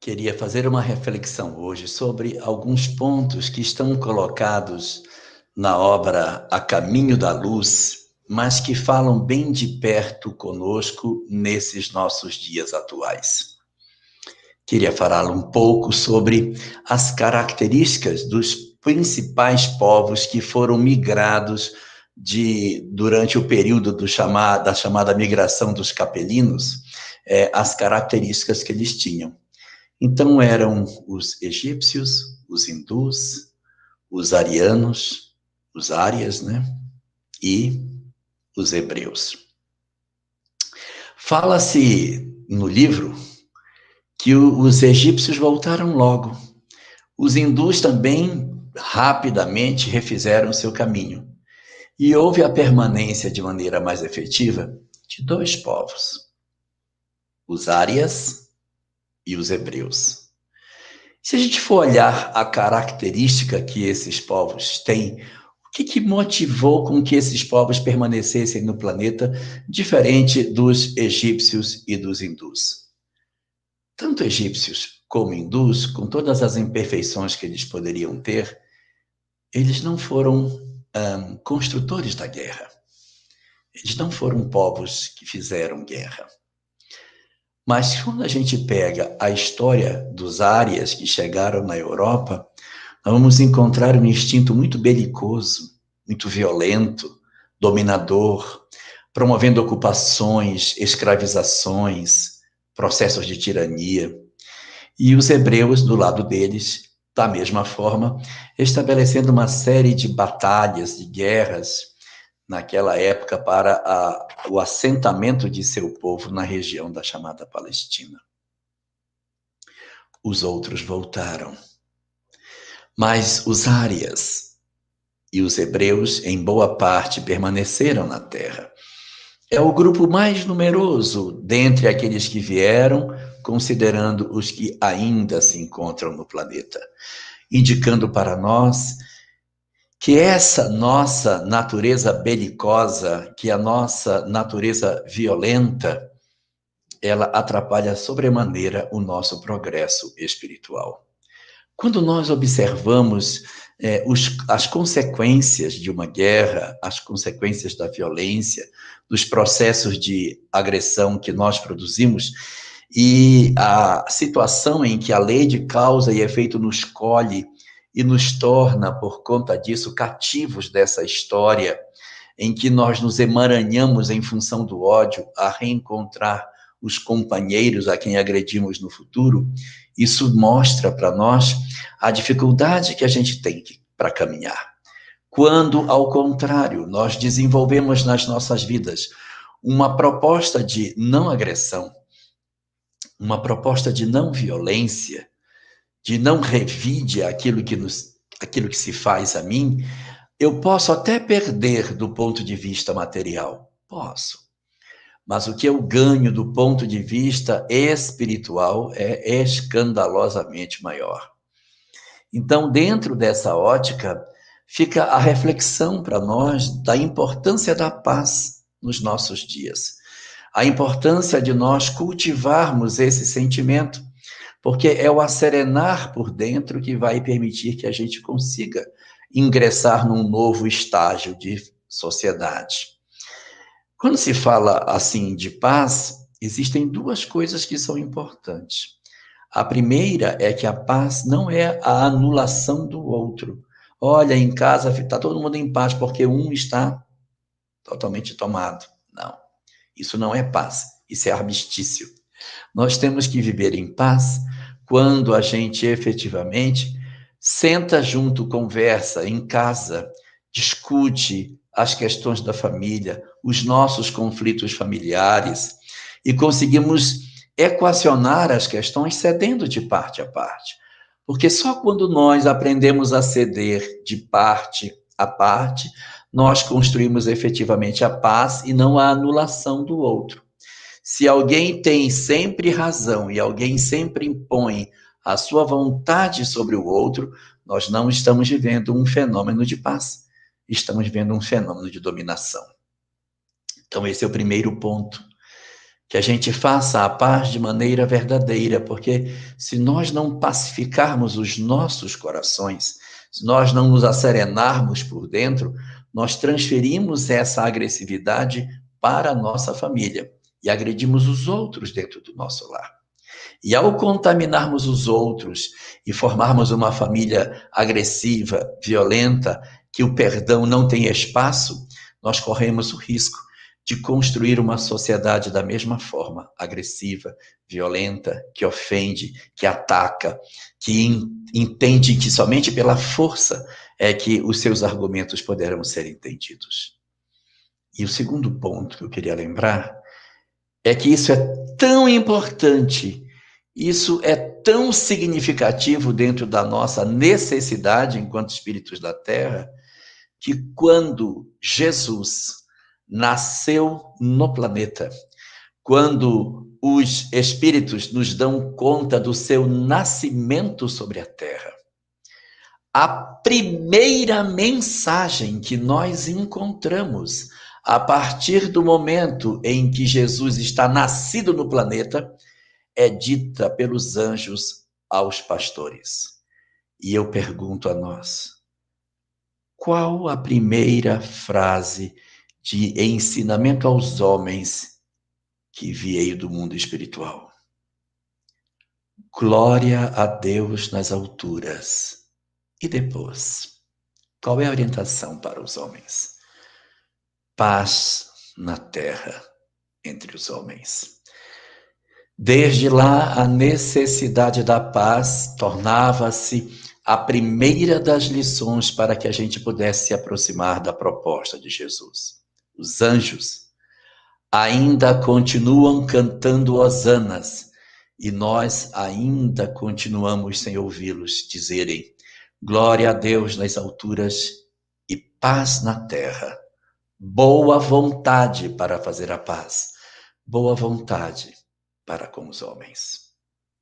Queria fazer uma reflexão hoje sobre alguns pontos que estão colocados na obra A Caminho da Luz, mas que falam bem de perto conosco nesses nossos dias atuais. Queria falar um pouco sobre as características dos principais povos que foram migrados durante o período da chamada migração dos capelinos, as características que eles tinham. Então eram os egípcios, os hindus, os arianos, os árias, né? E os hebreus. Fala-se no livro que os egípcios voltaram logo. Os hindus também rapidamente refizeram seu caminho. E houve a permanência de maneira mais efetiva de dois povos, os árias e os hebreus. Se a gente for olhar a característica que esses povos têm, o que motivou com que esses povos permanecessem no planeta, diferente dos egípcios e dos hindus? Tanto egípcios como hindus, com todas as imperfeições que eles poderiam ter, eles não foram construtores da guerra. Eles não foram povos que fizeram guerra. Mas quando a gente pega a história dos árias que chegaram na Europa, nós vamos encontrar um instinto muito belicoso, muito violento, dominador, promovendo ocupações, escravizações, processos de tirania. E os hebreus, do lado deles, da mesma forma, estabelecendo uma série de batalhas, de guerras, naquela época, para o assentamento de seu povo na região da chamada Palestina. Os outros voltaram. Mas os árias e os hebreus, em boa parte, permaneceram na terra. É o grupo mais numeroso dentre aqueles que vieram, considerando os que ainda se encontram no planeta, indicando para nós que essa nossa natureza belicosa, que a nossa natureza violenta, ela atrapalha sobremaneira o nosso progresso espiritual. Quando nós observamos as consequências de uma guerra, as consequências da violência, dos processos de agressão que nós produzimos, e a situação em que a lei de causa e efeito nos colhe e nos torna, por conta disso, cativos dessa história, em que nós nos emaranhamos em função do ódio a reencontrar os companheiros a quem agredimos no futuro, isso mostra para nós a dificuldade que a gente tem para caminhar. Quando, ao contrário, nós desenvolvemos nas nossas vidas uma proposta de não agressão, uma proposta de não violência, de não revide aquilo que se faz a mim, eu posso até perder do ponto de vista material. Posso. Mas o que eu ganho do ponto de vista espiritual é escandalosamente maior. Então, dentro dessa ótica, fica a reflexão para nós da importância da paz nos nossos dias. A importância de nós cultivarmos esse sentimento, porque é o acerenar por dentro que vai permitir que a gente consiga ingressar num novo estágio de sociedade. Quando se fala assim de paz, existem duas coisas que são importantes. A primeira é que a paz não é a anulação do outro. Olha, em casa está todo mundo em paz porque um está totalmente tomado. Não, isso não é paz, isso é armistício. Nós temos que viver em paz quando a gente efetivamente senta junto, conversa em casa, discute as questões da família, os nossos conflitos familiares e conseguimos equacionar as questões cedendo de parte a parte. Porque só quando nós aprendemos a ceder de parte a parte, nós construímos efetivamente a paz e não a anulação do outro. Se alguém tem sempre razão e alguém sempre impõe a sua vontade sobre o outro, nós não estamos vivendo um fenômeno de paz, estamos vivendo um fenômeno de dominação. Então, esse é o primeiro ponto que a gente faça a paz de maneira verdadeira, porque se nós não pacificarmos os nossos corações, se nós não nos acerenarmos por dentro, nós transferimos essa agressividade para a nossa família e agredimos os outros dentro do nosso lar. E ao contaminarmos os outros e formarmos uma família agressiva, violenta, que o perdão não tem espaço, nós corremos o risco de construir uma sociedade da mesma forma, agressiva, violenta, que ofende, que ataca, que entende que somente pela força é que os seus argumentos poderão ser entendidos. E o segundo ponto que eu queria lembrar é que isso é tão importante, isso é tão significativo dentro da nossa necessidade enquanto espíritos da Terra, que quando Jesus nasceu no planeta, quando os espíritos nos dão conta do seu nascimento sobre a Terra, a primeira mensagem que nós encontramos a partir do momento em que Jesus está nascido no planeta é dita pelos anjos aos pastores. E eu pergunto a nós, qual a primeira frase de ensinamento aos homens que veio do mundo espiritual? Glória a Deus nas alturas. E depois, qual é a orientação para os homens? Paz na terra entre os homens. Desde lá, a necessidade da paz tornava-se a primeira das lições para que a gente pudesse se aproximar da proposta de Jesus. Os anjos ainda continuam cantando hosanas e nós ainda continuamos sem ouvi-los dizerem glória a Deus nas alturas e paz na terra. Boa vontade para fazer a paz. Boa vontade para com os homens.